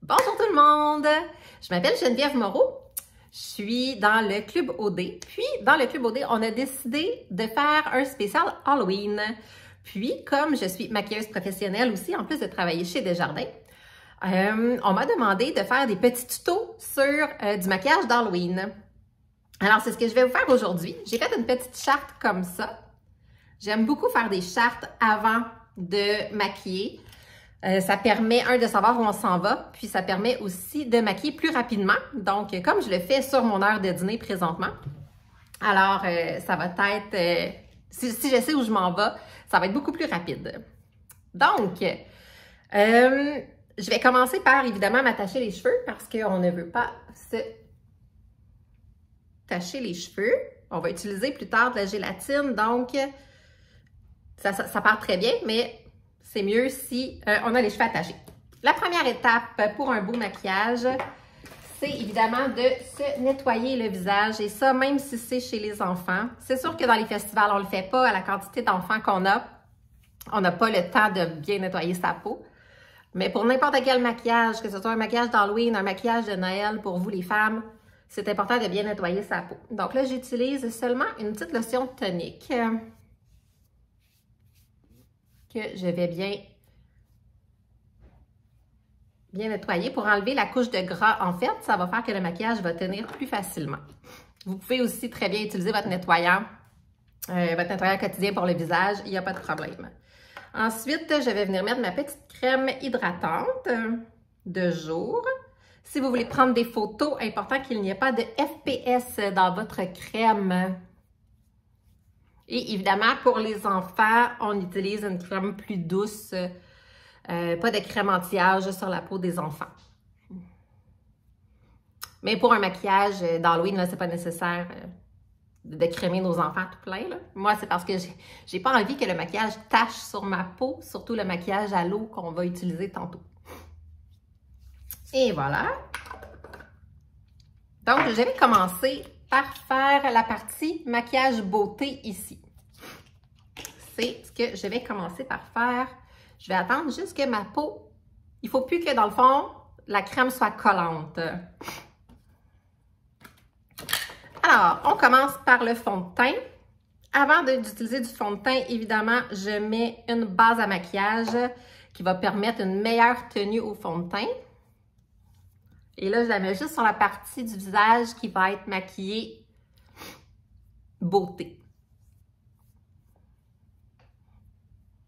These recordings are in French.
Bonjour tout le monde! Je m'appelle Geneviève Moreau. Je suis dans le Club OD. Puis, dans le Club OD, on a décidé de faire un spécial Halloween. Puis, comme je suis maquilleuse professionnelle aussi, en plus de travailler chez Desjardins, on m'a demandé de faire des petits tutos sur du maquillage d'Halloween. Alors, c'est ce que je vais vous faire aujourd'hui. J'ai fait une petite charte comme ça. J'aime beaucoup faire des chartes avant de maquiller. Ça permet, de savoir où on s'en va, puis ça permet aussi de maquiller plus rapidement. Donc, comme je le fais sur mon heure de dîner présentement, alors ça va être, si je sais où je m'en vais, ça va être beaucoup plus rapide. Donc, je vais commencer par, évidemment, m'attacher les cheveux parce qu'on ne veut pas se tacher les cheveux. On va utiliser plus tard de la gélatine, donc ça part très bien, mais c'est mieux si on a les cheveux attachés. La première étape pour un beau maquillage, c'est évidemment de se nettoyer le visage. Et ça, même si c'est chez les enfants. C'est sûr que dans les festivals, on ne le fait pas. À la quantité d'enfants qu'on a, on n'a pas le temps de bien nettoyer sa peau. Mais pour n'importe quel maquillage, que ce soit un maquillage d'Halloween, un maquillage de Noël, pour vous les femmes, c'est important de bien nettoyer sa peau. Donc là, j'utilise seulement une petite lotion tonique que je vais bien nettoyer pour enlever la couche de gras. En fait, ça va faire que le maquillage va tenir plus facilement. Vous pouvez aussi très bien utiliser votre nettoyant quotidien pour le visage. Il n'y a pas de problème. Ensuite, je vais venir mettre ma petite crème hydratante de jour. Si vous voulez prendre des photos, important qu'il n'y ait pas de FPS dans votre crème. Et évidemment, pour les enfants, on utilise une crème plus douce. Pas de crème anti-âge sur la peau des enfants. Mais pour un maquillage d'Halloween, là, c'est pas nécessaire de crémer nos enfants tout plein. Là. Moi, c'est parce que j'ai pas envie que le maquillage tache sur ma peau, surtout le maquillage à l'eau qu'on va utiliser tantôt. Et voilà. Donc, je vais commencer par faire la partie maquillage beauté ici. C'est ce que je vais commencer par faire. Je vais attendre juste que ma peau, il ne faut plus que dans le fond, la crème soit collante. Alors, on commence par le fond de teint. Avant d'utiliser du fond de teint, évidemment, je mets une base à maquillage qui va permettre une meilleure tenue au fond de teint. Et là, je la mets juste sur la partie du visage qui va être maquillée beauté.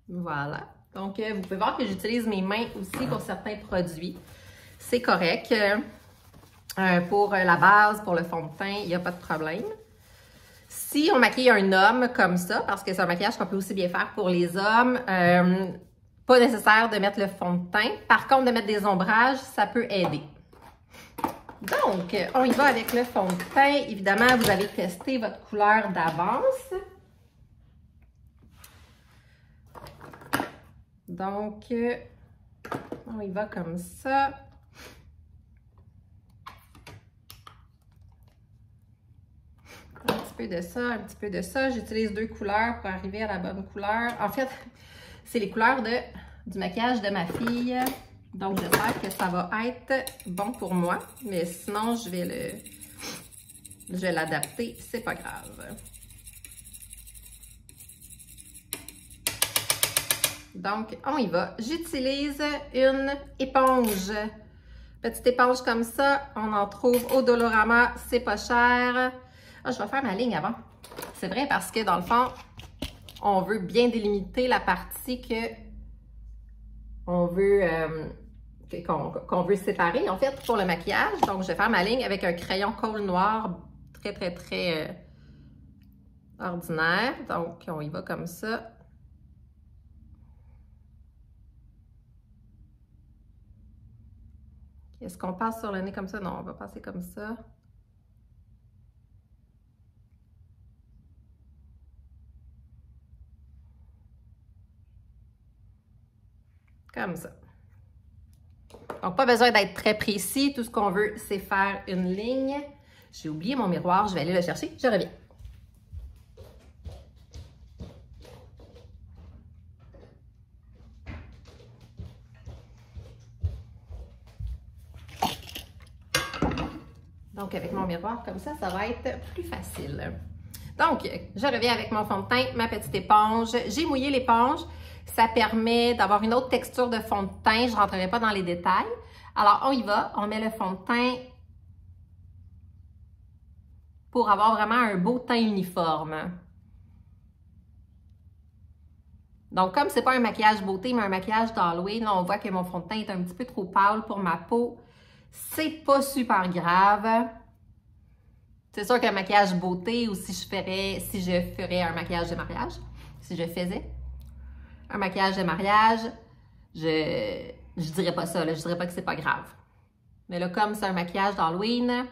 Voilà. Donc, vous pouvez voir que j'utilise mes mains aussi pour certains produits. C'est correct. Pour la base, pour le fond de teint, il n'y a pas de problème. Si on maquille un homme comme ça, parce que c'est un maquillage qu'on peut aussi bien faire pour les hommes, pas nécessaire de mettre le fond de teint. Par contre, de mettre des ombrages, ça peut aider. Donc, on y va avec le fond de teint. Évidemment, vous avez testé votre couleur d'avance. Donc, on y va comme ça. Un petit peu de ça, un petit peu de ça. J'utilise 2 couleurs pour arriver à la bonne couleur. En fait, c'est les couleurs du maquillage de ma fille. Donc, j'espère que ça va être bon pour moi. Mais sinon, je vais l'adapter. C'est pas grave. Donc, on y va. J'utilise une éponge. Petite éponge comme ça. On en trouve au Dolorama. C'est pas cher. Ah, je vais faire ma ligne avant. C'est vrai parce que dans le fond, on veut bien délimiter la partie qu'on veut, qu'on veut séparer, en fait, pour le maquillage. Donc, je vais faire ma ligne avec un crayon colle noir très, très, très ordinaire. Donc, on y va comme ça. Est-ce qu'on passe sur le nez comme ça? Non, on va passer comme ça. Comme ça. Donc, pas besoin d'être très précis. Tout ce qu'on veut, c'est faire une ligne. J'ai oublié mon miroir. Je vais aller le chercher. Je reviens. Donc, avec mon miroir, comme ça va être plus facile. Donc, je reviens avec mon fond de teint, ma petite éponge. J'ai mouillé l'éponge. Ça permet d'avoir une autre texture de fond de teint. Je ne rentrerai pas dans les détails. Alors, on y va. On met le fond de teint pour avoir vraiment un beau teint uniforme. Donc, comme ce n'est pas un maquillage beauté, mais un maquillage d'Halloween, là, on voit que mon fond de teint est un petit peu trop pâle pour ma peau. C'est pas super grave. C'est sûr qu'un maquillage beauté ou si je ferais un maquillage de mariage, si je faisais un maquillage de mariage, je dirais pas ça, là, je dirais pas que c'est pas grave. Mais là, comme c'est un maquillage d'Halloween,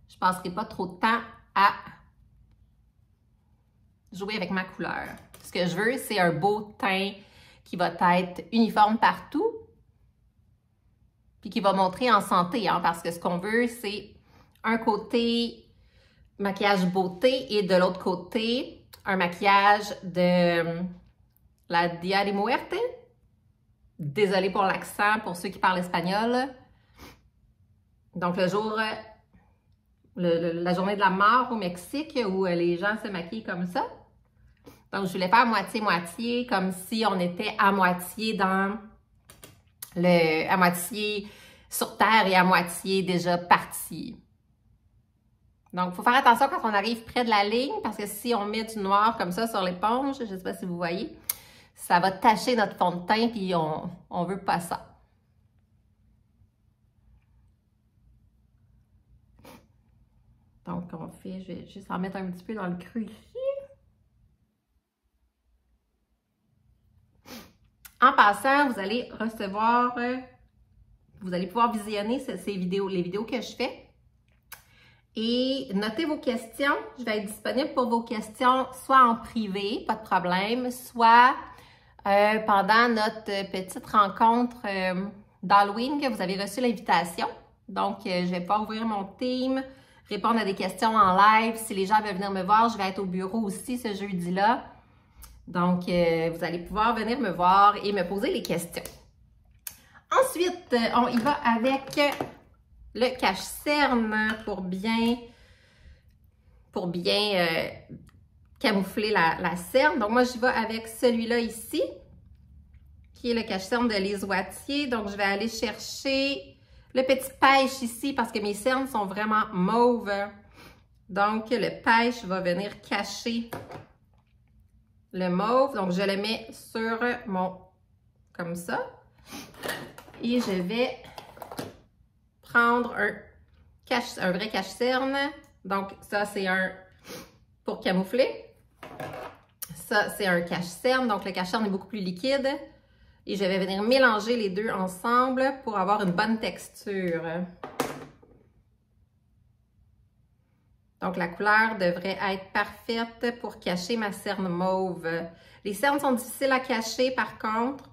je passerai pas trop de temps à jouer avec ma couleur. Ce que je veux, c'est un beau teint qui va être uniforme partout, puis qui va montrer en santé, hein, parce que ce qu'on veut, c'est un côté maquillage beauté et de l'autre côté, un maquillage de la Dia de Muerte. Désolée pour l'accent, pour ceux qui parlent espagnol. Donc, le jour, la journée de la mort au Mexique, où les gens se maquillent comme ça. Donc, je voulais faire moitié-moitié, comme si on était à moitié dans à moitié sur Terre et à moitié déjà parti. Donc, il faut faire attention quand on arrive près de la ligne, parce que si on met du noir comme ça sur l'éponge, je ne sais pas si vous voyez, ça va tacher notre fond de teint, puis on ne veut pas ça. Donc, on fait, je vais juste en mettre un petit peu dans le creux ici. En passant, vous allez recevoir, vous allez pouvoir visionner les vidéos que je fais. Et notez vos questions. Je vais être disponible pour vos questions, soit en privé, pas de problème, soit pendant notre petite rencontre d'Halloween que vous avez reçu l'invitation. Donc, je vais pouvoir ouvrir mon team, répondre à des questions en live. Si les gens veulent venir me voir, je vais être au bureau aussi ce jeudi-là. Donc, vous allez pouvoir venir me voir et me poser les questions. Ensuite, on y va avec le cache-cerne pour bien camoufler la cerne. Donc, moi, je vais avec celui-là ici, qui est le cache-cerne de Lise Wattier. Donc, je vais aller chercher le petit pêche ici parce que mes cernes sont vraiment mauves. Donc, le pêche va venir cacher le mauve. Donc, je le mets sur comme ça. Et je vais prendre un vrai cache-cerne. Donc, ça, c'est un pour camoufler. Ça, c'est un cache-cerne. Donc, le cache-cerne est beaucoup plus liquide. Et je vais venir mélanger les deux ensemble pour avoir une bonne texture. Donc, la couleur devrait être parfaite pour cacher ma cerne mauve. Les cernes sont difficiles à cacher, par contre.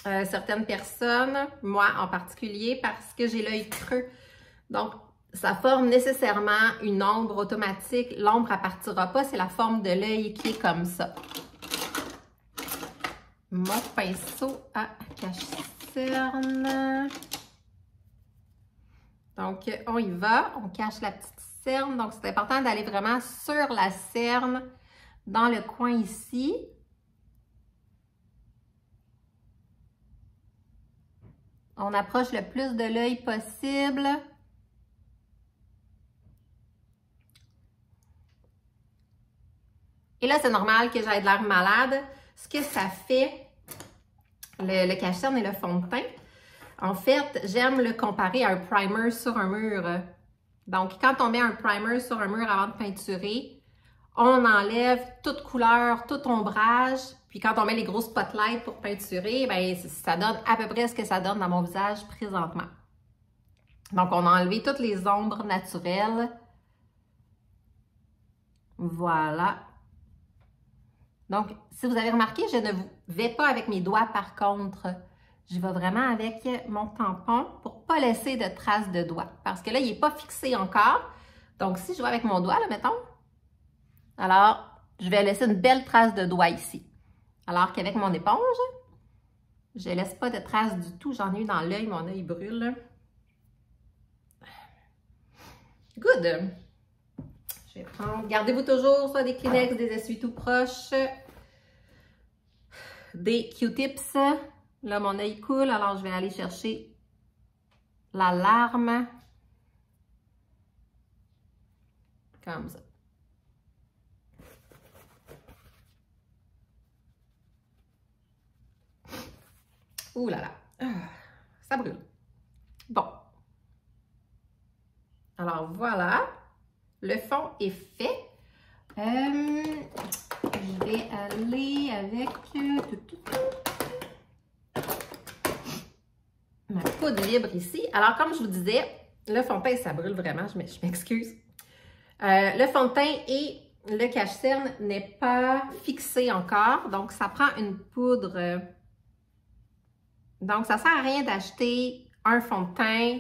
Certaines personnes, moi en particulier, parce que j'ai l'œil creux. Donc, ça forme nécessairement une ombre automatique. L'ombre, elle partira pas, c'est la forme de l'œil qui est comme ça. Mon pinceau à cache-cerne. Donc, on y va. On cache la petite cerne. Donc, c'est important d'aller vraiment sur la cerne, dans le coin ici. On approche le plus de l'œil possible. Et là, c'est normal que j'aie de l'air malade. Ce que ça fait, le cache-cerne et le fond de teint, en fait, j'aime le comparer à un primer sur un mur. Donc, quand on met un primer sur un mur avant de peinturer, on enlève toute couleur, tout ombrage. Puis quand on met les gros spotlights pour peinturer, bien, ça donne à peu près ce que ça donne dans mon visage présentement. Donc, on a enlevé toutes les ombres naturelles. Voilà. Donc, si vous avez remarqué, je ne vais pas avec mes doigts par contre. Je vais vraiment avec mon tampon pour ne pas laisser de traces de doigts. Parce que là, il n'est pas fixé encore. Donc, si je vais avec mon doigt, là, mettons, alors, je vais laisser une belle trace de doigt ici. Alors qu'avec mon éponge, je ne laisse pas de traces du tout. J'en ai eu dans l'œil, mon œil brûle. Good! Je vais prendre, gardez-vous toujours soit des Kleenex, des essuie-tout proches, des Q-tips. Là, mon œil coule, alors je vais aller chercher la larme. Comme ça. Ouh là là, ça brûle. Bon. Alors voilà, le fond est fait. Je vais aller avec ma poudre libre ici. Alors comme je vous disais, le fond de teint, ça brûle vraiment, je m'excuse. Le fond de teint et le cache-cerne n'est pas fixé encore, donc ça prend une poudre. Donc ça ne sert à rien d'acheter un fond de teint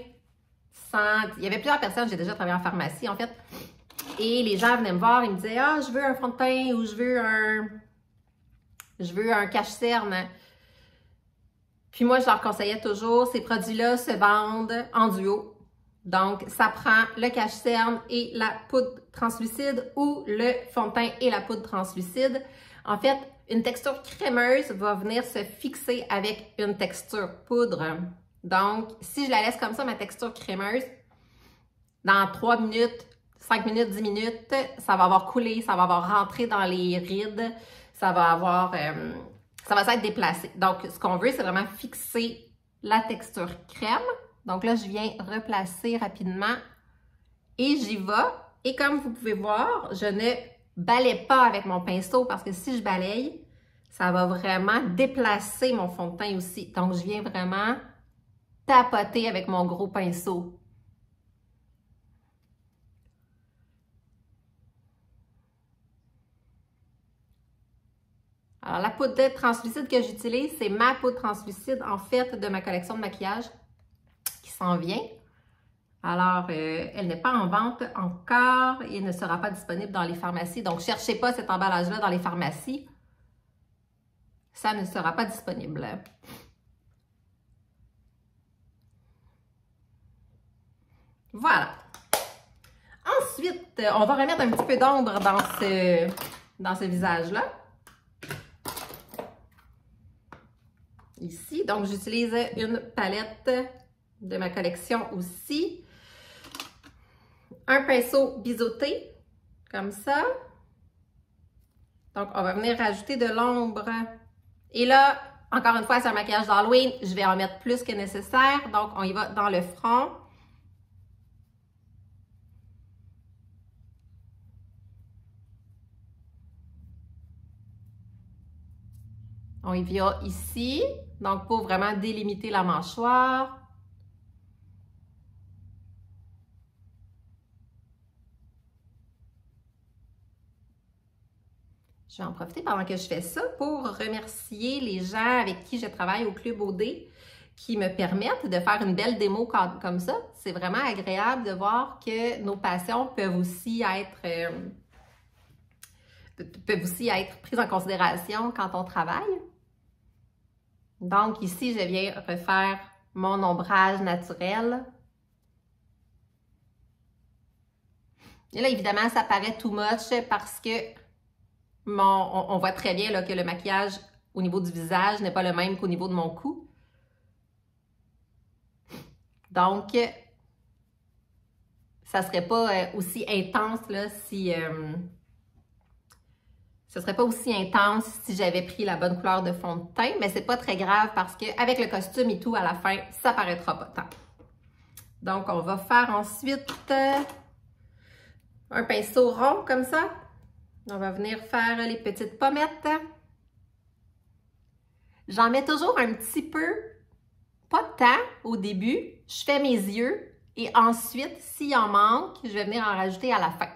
sans... Il y avait plusieurs personnes, j'ai déjà travaillé en pharmacie en fait, et les gens venaient me voir, ils me disaient « Ah, je veux un fond de teint ou je veux un cache-cerne. » Puis moi, je leur conseillais toujours, ces produits-là se vendent en duo. Donc, ça prend le cache-cerne et la poudre translucide ou le fond de teint et la poudre translucide. En fait, une texture crémeuse va venir se fixer avec une texture poudre. Donc, si je la laisse comme ça, ma texture crémeuse, dans 3 minutes, 5 minutes, 10 minutes, ça va avoir coulé, ça va avoir rentré dans les rides, ça va s'être déplacé. Donc, ce qu'on veut, c'est vraiment fixer la texture crème. Donc là, je viens replacer rapidement et j'y vais. Et comme vous pouvez voir, je ne balaye pas avec mon pinceau parce que si je balaye, ça va vraiment déplacer mon fond de teint aussi. Donc, je viens vraiment tapoter avec mon gros pinceau. Alors, la poudre translucide que j'utilise, c'est ma poudre translucide, en fait, de ma collection de maquillage qui s'en vient. Alors, elle n'est pas en vente encore et ne sera pas disponible dans les pharmacies. Donc, ne cherchez pas cet emballage-là dans les pharmacies. Ça ne sera pas disponible. Voilà. Ensuite, on va remettre un petit peu d'ombre dans ce visage-là. Ici, donc j'utilise une palette de ma collection aussi. Un pinceau biseauté, comme ça. Donc, on va venir rajouter de l'ombre. Et là, encore une fois, c'est un maquillage d'Halloween. Je vais en mettre plus que nécessaire. Donc, on y va dans le front. On y va ici. Donc, pour vraiment délimiter la mâchoire. Je vais en profiter pendant que je fais ça pour remercier les gens avec qui je travaille au Club OD qui me permettent de faire une belle démo comme ça. C'est vraiment agréable de voir que nos passions peuvent aussi être prises en considération quand on travaille. Donc ici, je viens refaire mon ombrage naturel. Et là, évidemment, ça paraît too much parce que on voit très bien là, que le maquillage au niveau du visage n'est pas le même qu'au niveau de mon cou. Donc, ça ne serait pas aussi intense là, si... ce serait pas aussi intense si j'avais pris la bonne couleur de fond de teint, mais c'est pas très grave parce qu'avec le costume et tout, à la fin, ça paraîtra pas tant. Donc, on va faire ensuite un pinceau rond comme ça. On va venir faire les petites pommettes. J'en mets toujours un petit peu, pas de temps au début. Je fais mes yeux et ensuite, s'il en manque, je vais venir en rajouter à la fin.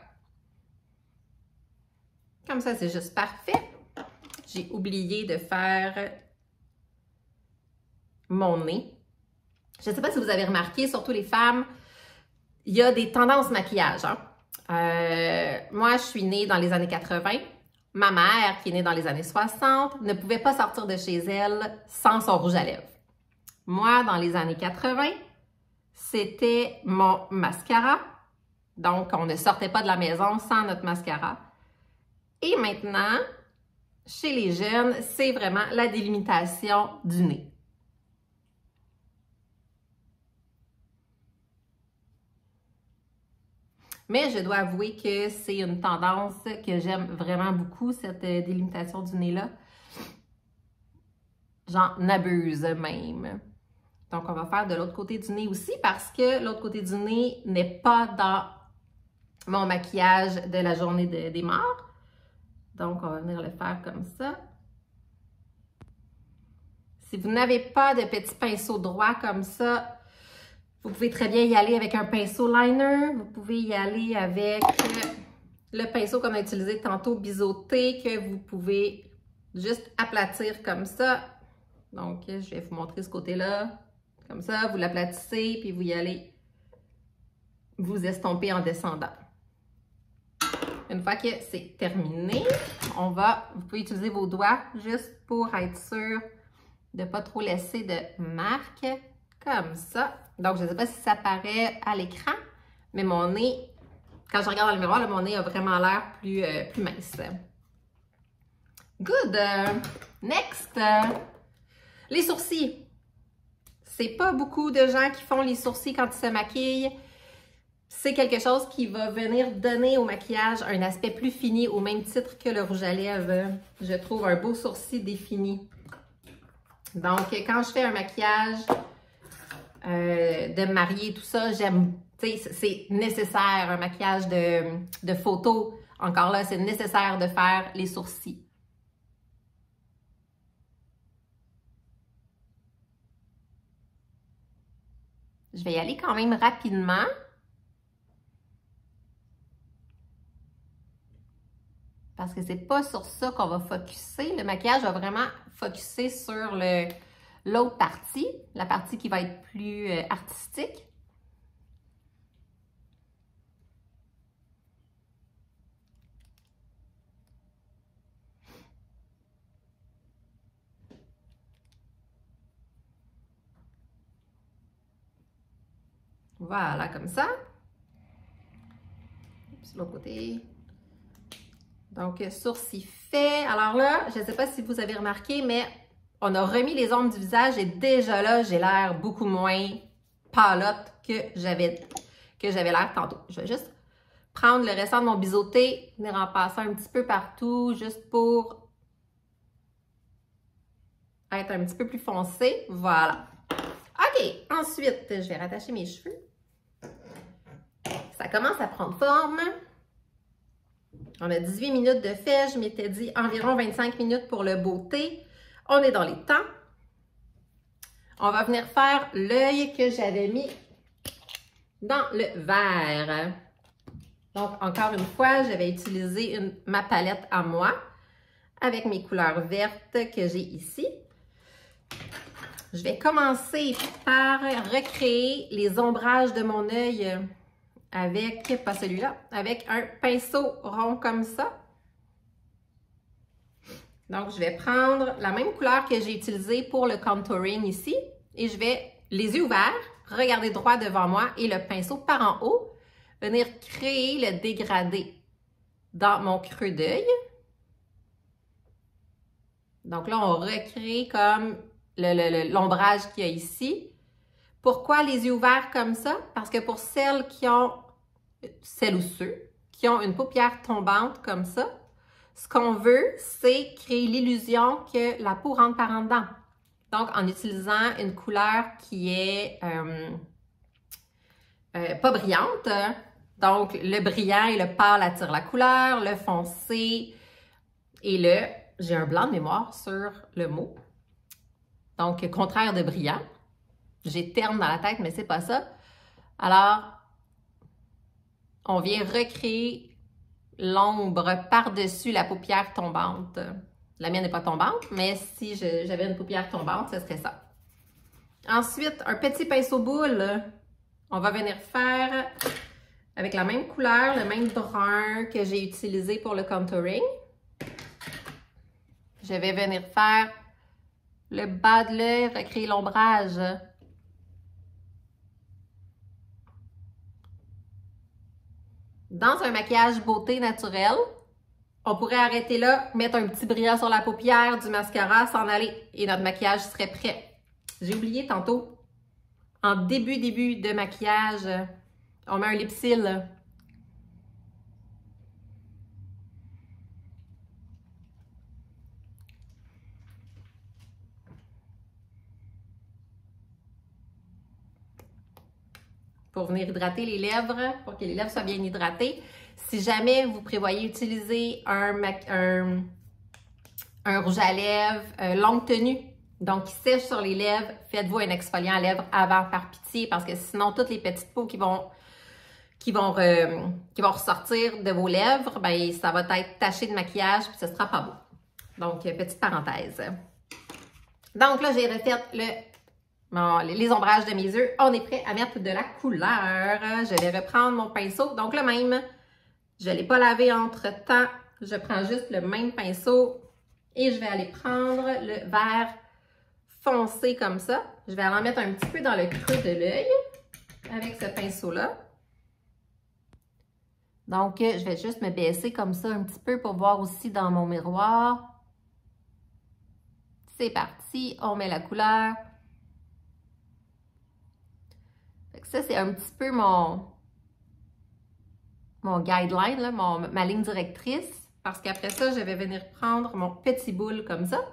Comme ça, c'est juste parfait. J'ai oublié de faire mon nez. Je ne sais pas si vous avez remarqué, surtout les femmes, il y a des tendances maquillage, hein? Moi, je suis née dans les années 80. Ma mère, qui est née dans les années 60, ne pouvait pas sortir de chez elle sans son rouge à lèvres. Moi, dans les années 80, c'était mon mascara. Donc, on ne sortait pas de la maison sans notre mascara. Et maintenant, chez les jeunes, c'est vraiment la délimitation du nez. Mais je dois avouer que c'est une tendance que j'aime vraiment beaucoup, cette délimitation du nez-là. J'en abuse même. Donc, on va faire de l'autre côté du nez aussi parce que l'autre côté du nez n'est pas dans mon maquillage de la journée des morts. Donc, on va venir le faire comme ça. Si vous n'avez pas de petit pinceau droit comme ça, vous pouvez très bien y aller avec un pinceau liner. Vous pouvez y aller avec le pinceau qu'on a utilisé tantôt, biseauté, que vous pouvez juste aplatir comme ça. Donc, je vais vous montrer ce côté-là. Comme ça, vous l'aplatissez, puis vous y allez vous estomper en descendant. Une fois que c'est terminé, vous pouvez utiliser vos doigts juste pour être sûr de ne pas trop laisser de marques, comme ça. Donc, je ne sais pas si ça paraît à l'écran, mais mon nez, quand je regarde dans le miroir, là, mon nez a vraiment l'air plus mince. Good! Next! Les sourcils. C'est pas beaucoup de gens qui font les sourcils quand ils se maquillent. C'est quelque chose qui va venir donner au maquillage un aspect plus fini, au même titre que le rouge à lèvres. Je trouve un beau sourcil défini. Donc, quand je fais un maquillage de mariée, tout ça, j'aime, tu sais, c'est nécessaire, un maquillage de photo. Encore là, c'est nécessaire de faire les sourcils. Je vais y aller quand même rapidement. Parce que c'est pas sur ça qu'on va focusser. Le maquillage va vraiment focusser sur l'autre partie, la partie qui va être plus artistique. Voilà, comme ça. Puis l'autre côté. Donc, sourcils faits. Alors là, je ne sais pas si vous avez remarqué, mais on a remis les ombres du visage et déjà là, j'ai l'air beaucoup moins pâlotte que j'avais l'air tantôt. Je vais juste prendre le restant de mon biseauté, venir en passer un petit peu partout, juste pour être un petit peu plus foncé. Voilà. OK, ensuite, je vais rattacher mes cheveux. Ça commence à prendre forme. On a 18 minutes de fait. Je m'étais dit environ 25 minutes pour le beauté. On est dans les temps. On va venir faire l'œil que j'avais mis dans le vert. Donc, encore une fois, j'avais utilisé ma palette à moi avec mes couleurs vertes que j'ai ici. Je vais commencer par recréer les ombrages de mon œil avec, pas celui-là, avec un pinceau rond comme ça. Donc, je vais prendre la même couleur que j'ai utilisée pour le contouring ici et je vais, les yeux ouverts, regarder droit devant moi et le pinceau par en haut, venir créer le dégradé dans mon creux d'œil. Donc là, on recrée comme l'ombrage qu'il y a ici. Pourquoi les yeux ouverts comme ça? Parce que pour celles ou ceux qui ont une paupière tombante comme ça, ce qu'on veut, c'est créer l'illusion que la peau rentre par en dedans. Donc, en utilisant une couleur qui est pas brillante. Donc, le brillant et le pâle attirent la couleur, le foncé et j'ai un blanc de mémoire sur le mot. Donc, contraire de brillant. J'ai terne dans la tête, mais c'est pas ça. Alors, on vient recréer l'ombre par-dessus la paupière tombante. La mienne n'est pas tombante, mais si j'avais une paupière tombante, ce serait ça. Ensuite, un petit pinceau boule. On va venir faire avec la même couleur, le même brun que j'ai utilisé pour le contouring. Je vais venir faire le bas de l'œil, recréer l'ombrage. Dans un maquillage beauté naturelle, on pourrait arrêter là, mettre un petit brillant sur la paupière, du mascara, s'en aller et notre maquillage serait prêt. J'ai oublié tantôt, en début de maquillage, on met un lip seal. Pour venir hydrater les lèvres, pour que les lèvres soient bien hydratées. Si jamais vous prévoyez utiliser un rouge à lèvres longue tenue, donc qui sèche sur les lèvres, faites-vous un exfoliant à lèvres avant par pitié parce que sinon toutes les petites peaux qui vont ressortir de vos lèvres, ben ça va être taché de maquillage puis ce sera pas beau. Donc petite parenthèse. Donc là j'ai refait les ombrages de mes yeux. On est prêt à mettre de la couleur. Je vais reprendre mon pinceau. Donc le même, je ne l'ai pas lavé entre-temps. Je prends juste le même pinceau et je vais aller prendre le vert foncé comme ça. Je vais aller en mettre un petit peu dans le creux de l'œil avec ce pinceau-là. Donc, je vais juste me baisser comme ça un petit peu pour voir aussi dans mon miroir. C'est parti, on met la couleur. Ça, c'est un petit peu mon guideline, là, ma ligne directrice. Parce qu'après ça, je vais venir prendre mon petit boule comme ça.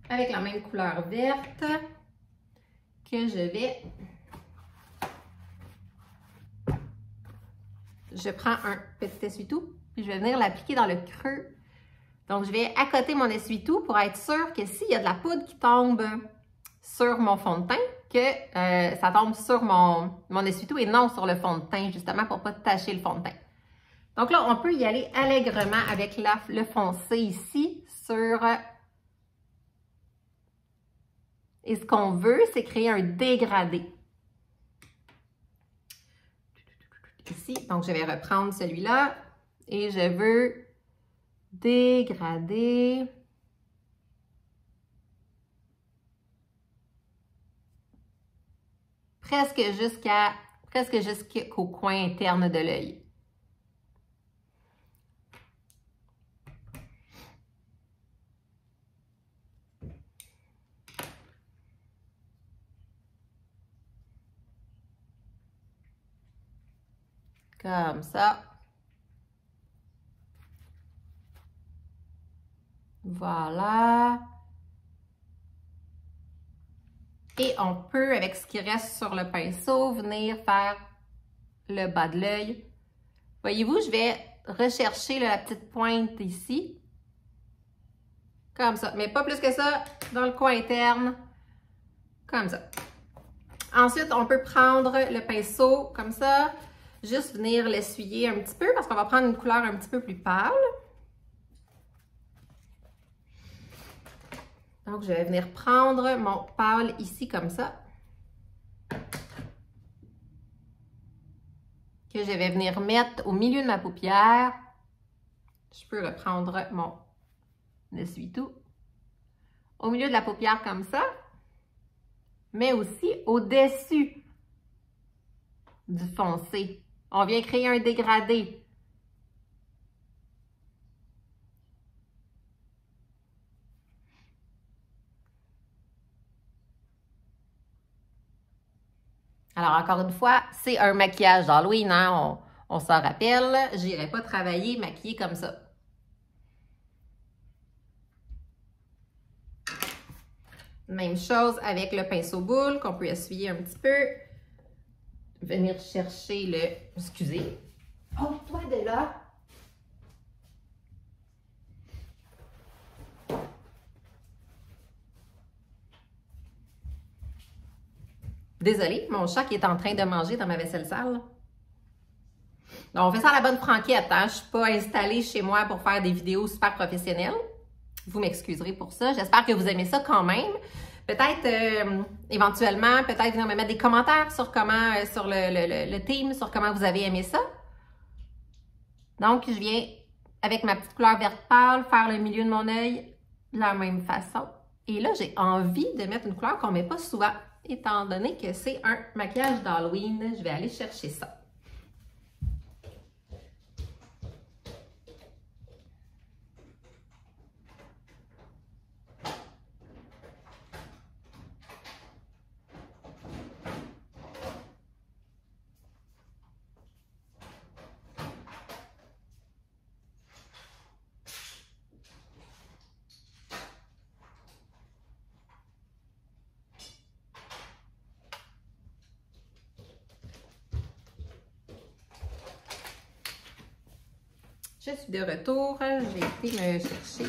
Avec la même couleur verte que je prends un petit essuie-tout, puis je vais venir l'appliquer dans le creux. Donc, je vais accoter mon essuie-tout pour être sûr que s'il y a de la poudre qui tombe sur mon fond de teint, que ça tombe sur mon essuie-tout et non sur le fond de teint, justement pour ne pas tacher le fond de teint. Donc là, on peut y aller allègrement avec le foncé ici sur... Et ce qu'on veut, c'est créer un dégradé. Ici, donc je vais reprendre celui-là et je veux dégrader. Presque jusqu'au coin interne de l'œil. Comme ça. Voilà. Et on peut, avec ce qui reste sur le pinceau, venir faire le bas de l'œil. Voyez-vous, je vais rechercher la petite pointe ici. Comme ça. Mais pas plus que ça, dans le coin interne. Comme ça. Ensuite, on peut prendre le pinceau comme ça. Juste venir l'essuyer un petit peu parce qu'on va prendre une couleur un petit peu plus pâle. Donc, je vais venir prendre mon pâle ici comme ça. Que je vais venir mettre au milieu de ma paupière. Je peux reprendre mon essuie-tout. Au milieu de la paupière comme ça. Mais aussi au-dessus du foncé. On vient créer un dégradé. Alors, encore une fois, c'est un maquillage d'Halloween, hein? On s'en rappelle. Je n'irai pas travailler maquillée comme ça. Même chose avec le pinceau boule qu'on peut essuyer un petit peu. Venir chercher le... Excusez. Oh, toi de là! Désolée, mon chat qui est en train de manger dans ma vaisselle sale. Donc, on fait ça à la bonne franquette, hein? Je ne suis pas installée chez moi pour faire des vidéos super professionnelles. Vous m'excuserez pour ça. J'espère que vous aimez ça quand même. Peut-être, éventuellement, peut-être venir me mettre des commentaires sur comment, sur le thème, sur comment vous avez aimé ça. Donc, je viens, avec ma petite couleur verte pâle, faire le milieu de mon œil de la même façon. Et là, j'ai envie de mettre une couleur qu'on ne met pas souvent, étant donné que c'est un maquillage d'Halloween. Je vais aller chercher ça. Je suis de retour. J'ai été me chercher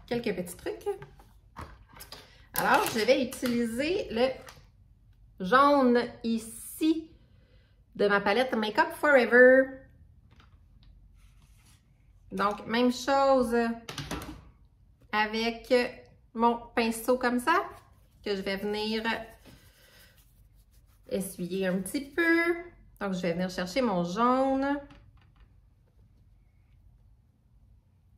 quelques petits trucs. Alors, je vais utiliser le jaune ici de ma palette Makeup Forever. Donc, même chose avec mon pinceau comme ça, que je vais venir essuyer un petit peu. Donc, je vais venir chercher mon jaune.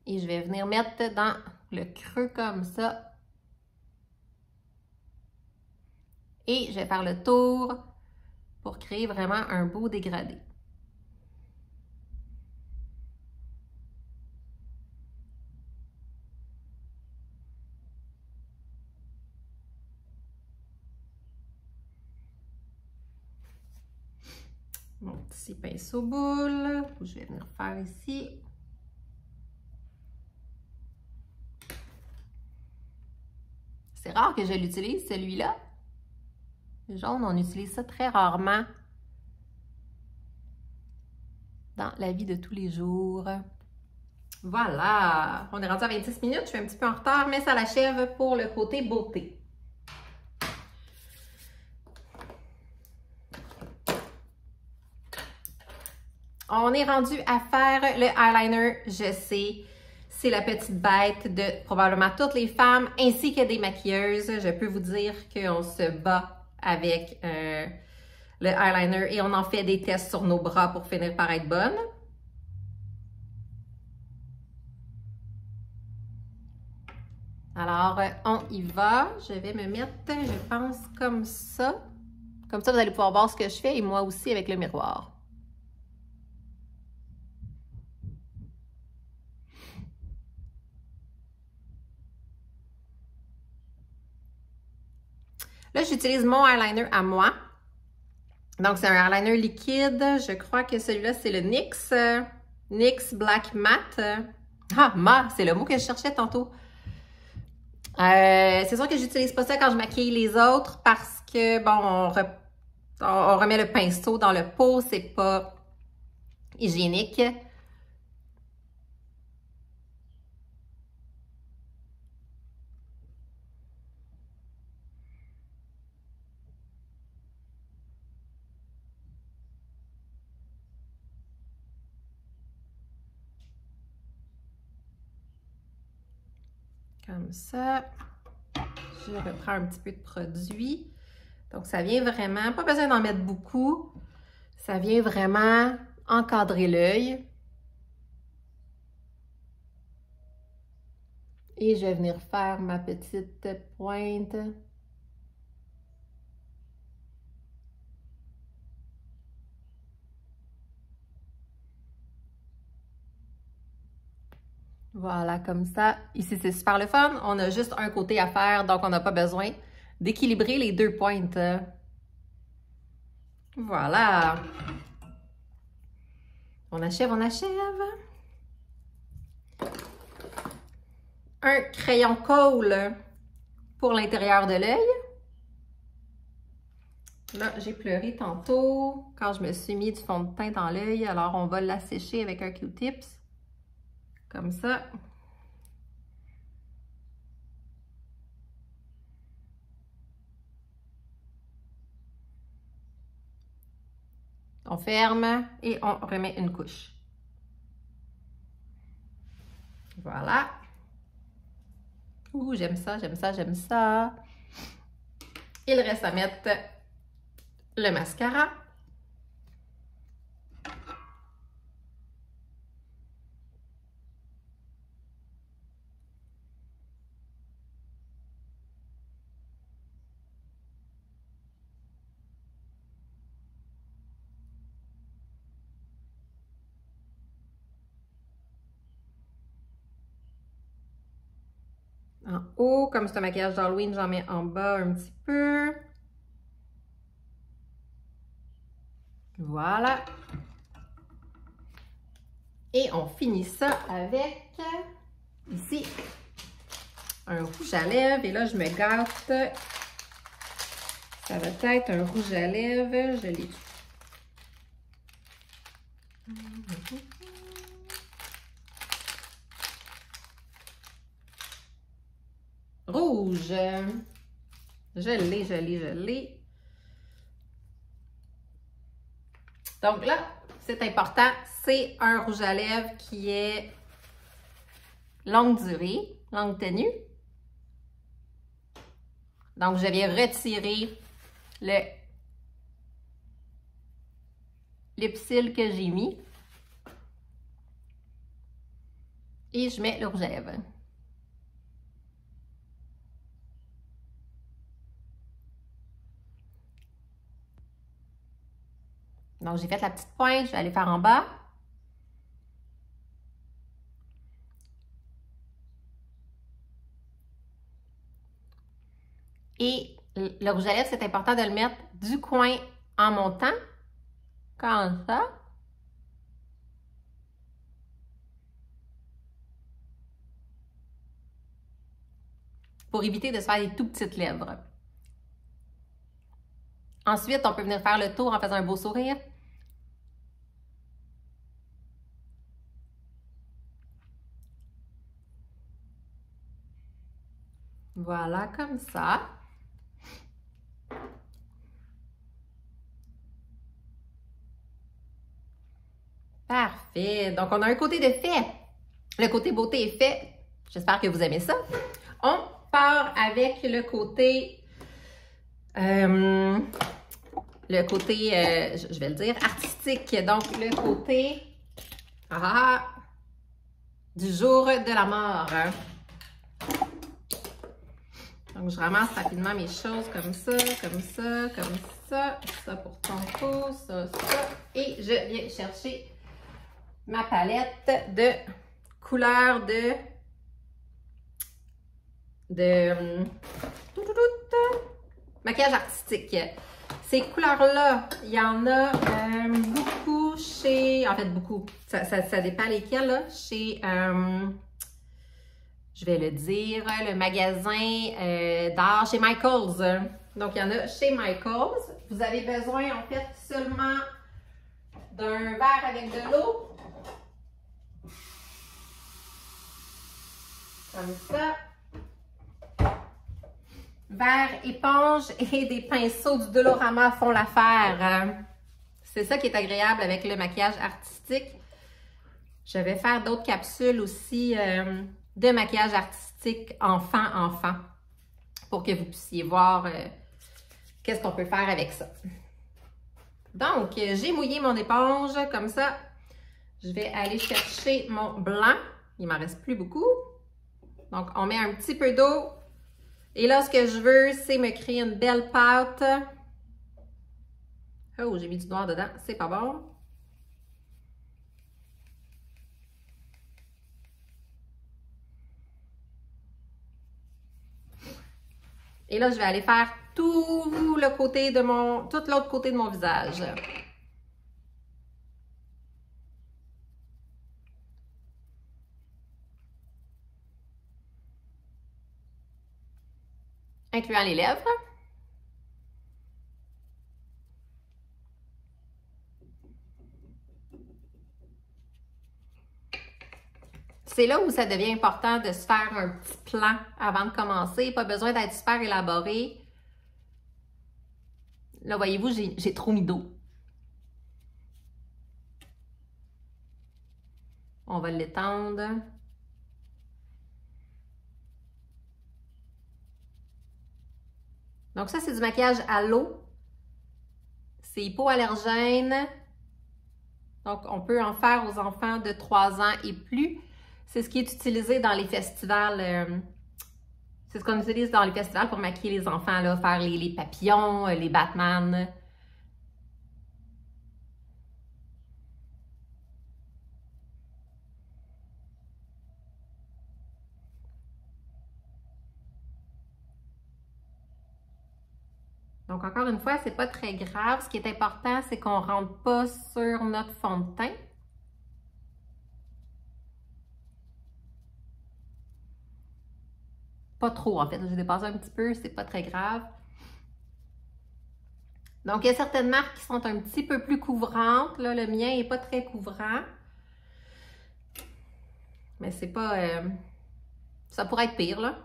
Et je vais venir mettre dans le creux comme ça. Et je vais faire le tour pour créer vraiment un beau dégradé. Mon petit pinceau boule, que je vais venir faire ici. C'est rare que je l'utilise, celui-là. Le jaune, on utilise ça très rarement dans la vie de tous les jours. Voilà, on est rendu à 26 minutes, je suis un petit peu en retard, mais ça l'achève pour le côté beauté. On est rendu à faire le eyeliner, je sais, c'est la petite bête de probablement toutes les femmes ainsi que des maquilleuses. Je peux vous dire qu'on se bat avec le eyeliner et on en fait des tests sur nos bras pour finir par être bonne. Alors, on y va. Je vais me mettre, je pense, comme ça. Comme ça, vous allez pouvoir voir ce que je fais et moi aussi avec le miroir. Là, j'utilise mon eyeliner à moi. Donc, c'est un eyeliner liquide. Je crois que celui-là, c'est le NYX. NYX Black Matte. Ah, c'est le mot que je cherchais tantôt. C'est sûr que j'utilise pas ça quand je maquille les autres parce que, bon, on remet le pinceau dans le pot. C'est pas hygiénique. Comme ça. Je reprends un petit peu de produit. Donc, ça vient vraiment, pas besoin d'en mettre beaucoup. Ça vient vraiment encadrer l'œil. Et je vais venir faire ma petite pointe. Voilà, comme ça. Ici, c'est super le fun. On a juste un côté à faire, donc on n'a pas besoin d'équilibrer les deux pointes. Voilà. On achève, on achève. Un crayon colle pour l'intérieur de l'œil. Là, j'ai pleuré tantôt quand je me suis mis du fond de teint dans l'œil. Alors, on va l'assécher avec un Q-tips. Comme ça. On ferme et on remet une couche. Voilà. Ouh, j'aime ça, j'aime ça, j'aime ça. Il reste à mettre le mascara. En haut, comme c'est un maquillage d'Halloween, j'en mets en bas un petit peu. Voilà. Et on finit ça avec, ici, un rouge à lèvres. Et là, je me gâte. Ça va être un rouge à lèvres. Je l'ai Rouge. Je l'ai. Donc là, c'est important, c'est un rouge à lèvres qui est longue durée, longue tenue. Donc, je viens retirer le lipsil que j'ai mis. Et je mets le rouge à lèvres. Donc, j'ai fait la petite pointe, je vais aller faire en bas. Et le rouge à lèvres, c'est important de le mettre du coin en montant, comme ça. Pour éviter de se faire des tout petites lèvres. Ensuite, on peut venir faire le tour en faisant un beau sourire. Voilà, comme ça. Parfait. Donc, on a un côté de fait. Le côté beauté est fait. J'espère que vous aimez ça. On part avec le côté... je vais le dire, artistique. Donc, le côté du jour de la mort. Donc, je ramasse rapidement mes choses comme ça, comme ça, comme ça. Ça pour tantôt, ça. Et je viens chercher ma palette de couleurs de maquillage artistique. Ces couleurs-là, il y en a beaucoup chez... En fait, beaucoup. Ça dépend lesquelles, là. Chez... je vais le dire, le magasin d'art chez Michaels. Donc, il y en a chez Michaels. Vous avez besoin, en fait, seulement d'un verre avec de l'eau. Comme ça. Verre, éponge et des pinceaux du Dolorama font l'affaire. C'est ça qui est agréable avec le maquillage artistique. Je vais faire d'autres capsules aussi de maquillage artistique enfant pour que vous puissiez voir qu'est-ce qu'on peut faire avec ça. Donc, j'ai mouillé mon éponge comme ça. Je vais aller chercher mon blanc. Il m'en reste plus beaucoup. Donc, on met un petit peu d'eau. Et là, ce que je veux, c'est me créer une belle pâte. Oh, j'ai mis du noir dedans. C'est pas bon. Et là, je vais aller faire tout l'autre côté de mon visage. Incluant les lèvres. C'est là où ça devient important de se faire un petit plan avant de commencer. Pas besoin d'être super élaboré. Là, voyez-vous, j'ai trop mis d'eau. On va l'étendre. Donc ça, c'est du maquillage à l'eau. C'est hypoallergène. Donc, on peut en faire aux enfants de 3 ans et plus. C'est ce qui est utilisé dans les festivals. C'est ce qu'on utilise dans les festivals pour maquiller les enfants, là, faire les papillons, les Batman. Donc, encore une fois, c'est pas très grave. Ce qui est important, c'est qu'on ne rentre pas sur notre fond de teint. Pas trop, en fait. J'ai dépassé un petit peu, c'est pas très grave. Donc, il y a certaines marques qui sont un petit peu plus couvrantes. Là, le mien n'est pas très couvrant. Mais c'est pas... ça pourrait être pire, là.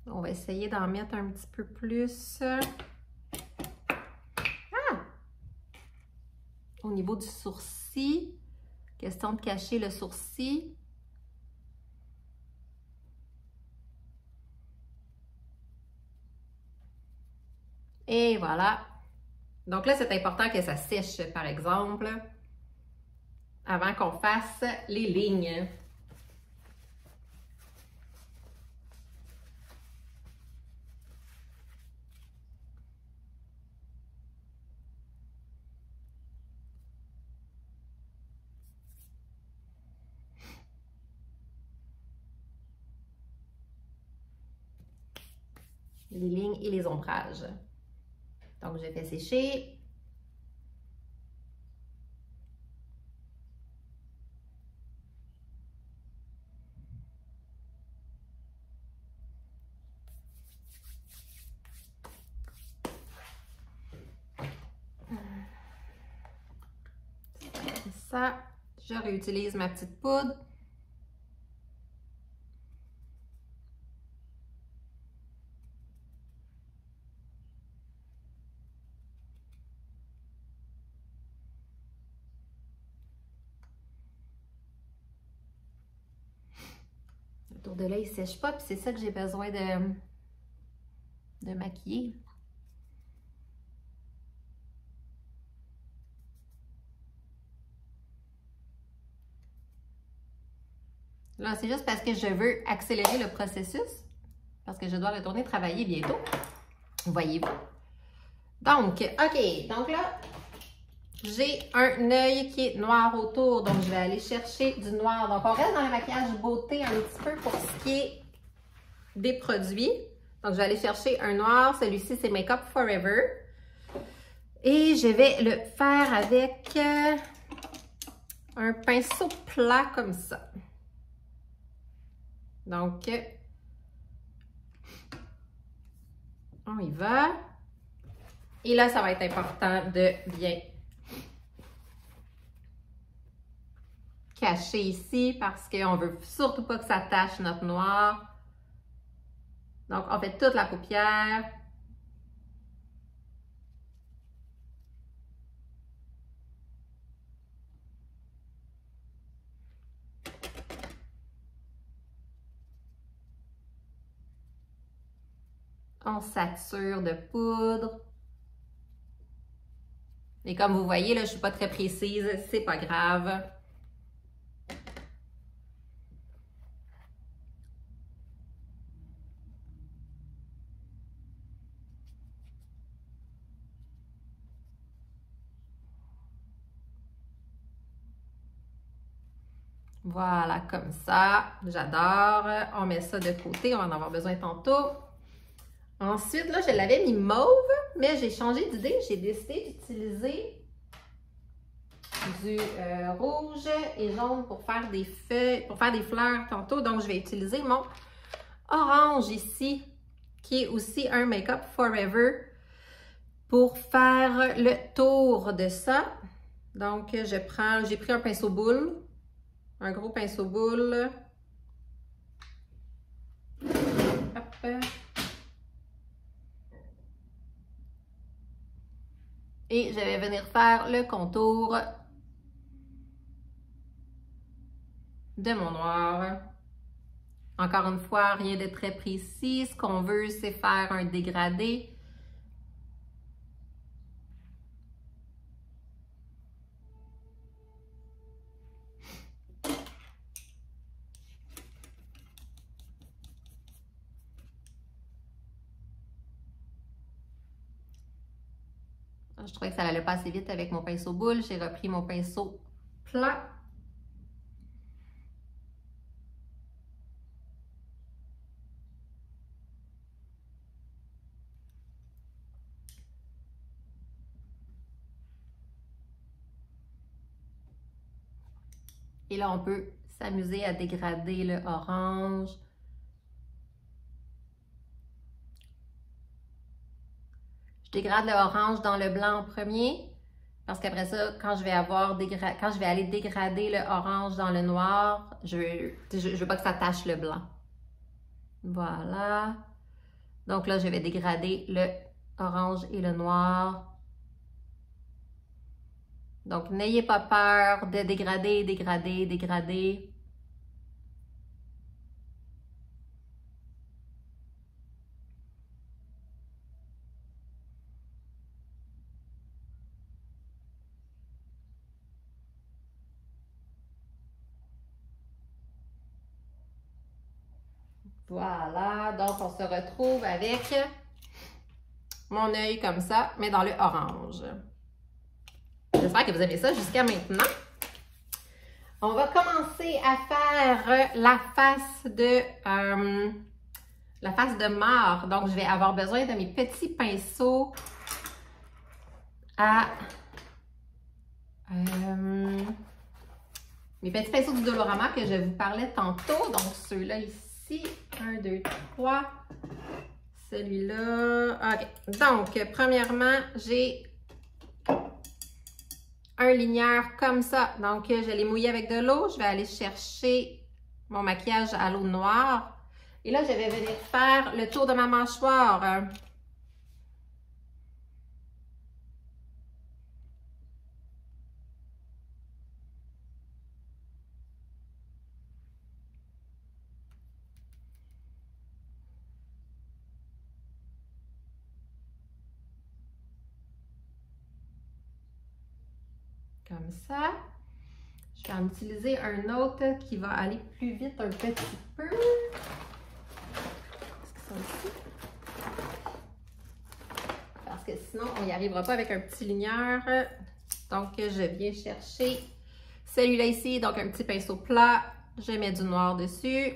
On va essayer d'en mettre un petit peu plus. Au niveau du sourcil. Question de cacher le sourcil. Et voilà. Donc là, c'est important que ça sèche, par exemple, avant qu'on fasse les lignes. Les lignes et les ombrages. Donc, je fais sécher. Ça, je réutilise ma petite poudre. Le tour de l'œil ne sèche pas, puis c'est ça que j'ai besoin de maquiller. Là, c'est juste parce que je veux accélérer le processus, parce que je dois retourner travailler bientôt. Voyez-vous? Donc, OK. Donc là, j'ai un œil qui est noir autour, donc je vais aller chercher du noir. Donc, on reste dans le maquillage beauté un petit peu pour ce qui est des produits. Donc, je vais aller chercher un noir. Celui-ci, c'est Make Up Forever. Et je vais le faire avec un pinceau plat comme ça. Donc, on y va. Et là, ça va être important de bien cacher ici parce qu'on ne veut surtout pas que ça tache notre noir. Donc, on fait toute la paupière. On sature de poudre. Et comme vous voyez, là, je ne suis pas très précise, c'est pas grave. Voilà, comme ça. J'adore. On met ça de côté, on va en avoir besoin tantôt. Ensuite, là, je l'avais mis mauve, mais j'ai changé d'idée. J'ai décidé d'utiliser du rouge et jaune pour faire des feuilles, pour faire des fleurs tantôt. Donc, je vais utiliser mon orange ici, qui est aussi un Make Up Forever, pour faire le tour de ça. Donc, j'ai pris un pinceau boule, un gros pinceau boule. Hop. Et je vais venir faire le contour de mon noir. Encore une fois, rien de très précis. Ce qu'on veut, c'est faire un dégradé. Je trouvais que ça allait pas assez vite avec mon pinceau boule. J'ai repris mon pinceau plat. Et là, on peut s'amuser à dégrader le orange Je dégrade le orange dans le blanc en premier. Parce qu'après ça, quand je vais aller dégrader le orange dans le noir, je veux pas que ça tache le blanc. Voilà. Donc là, je vais dégrader le orange et le noir. Donc, n'ayez pas peur de dégrader, dégrader, dégrader. Voilà, donc on se retrouve avec mon œil comme ça, mais dans le orange. J'espère que vous aimez ça jusqu'à maintenant. On va commencer à faire la face de mort. Donc, je vais avoir besoin de mes petits pinceaux mes petits pinceaux du Dolorama que je vous parlais tantôt. Donc, ceux-là ici. 1, 2, 3. Celui-là. OK. Donc, premièrement, j'ai un ligneur comme ça. Donc, je l'ai mouillé avec de l'eau. Je vais aller chercher mon maquillage à l'eau noire. Et là, je vais venir faire le tour de ma mâchoire. Comme ça. Je vais en utiliser un autre qui va aller plus vite un petit peu. Est-ce qu'ils sont ici? Parce que sinon, on n'y arrivera pas avec un petit ligneur. Donc, je viens chercher celui-là ici. Donc, un petit pinceau plat. Je mets du noir dessus.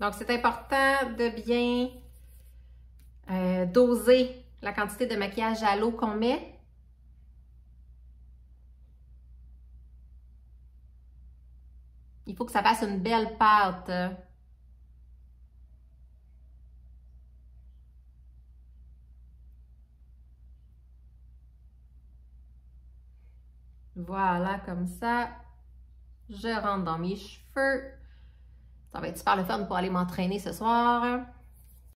Donc, c'est important de bien doser la quantité de maquillage à l'eau qu'on met. Il faut que ça fasse une belle pâte. Voilà, comme ça. Je rentre dans mes cheveux. Ça va être super le fun pour aller m'entraîner ce soir.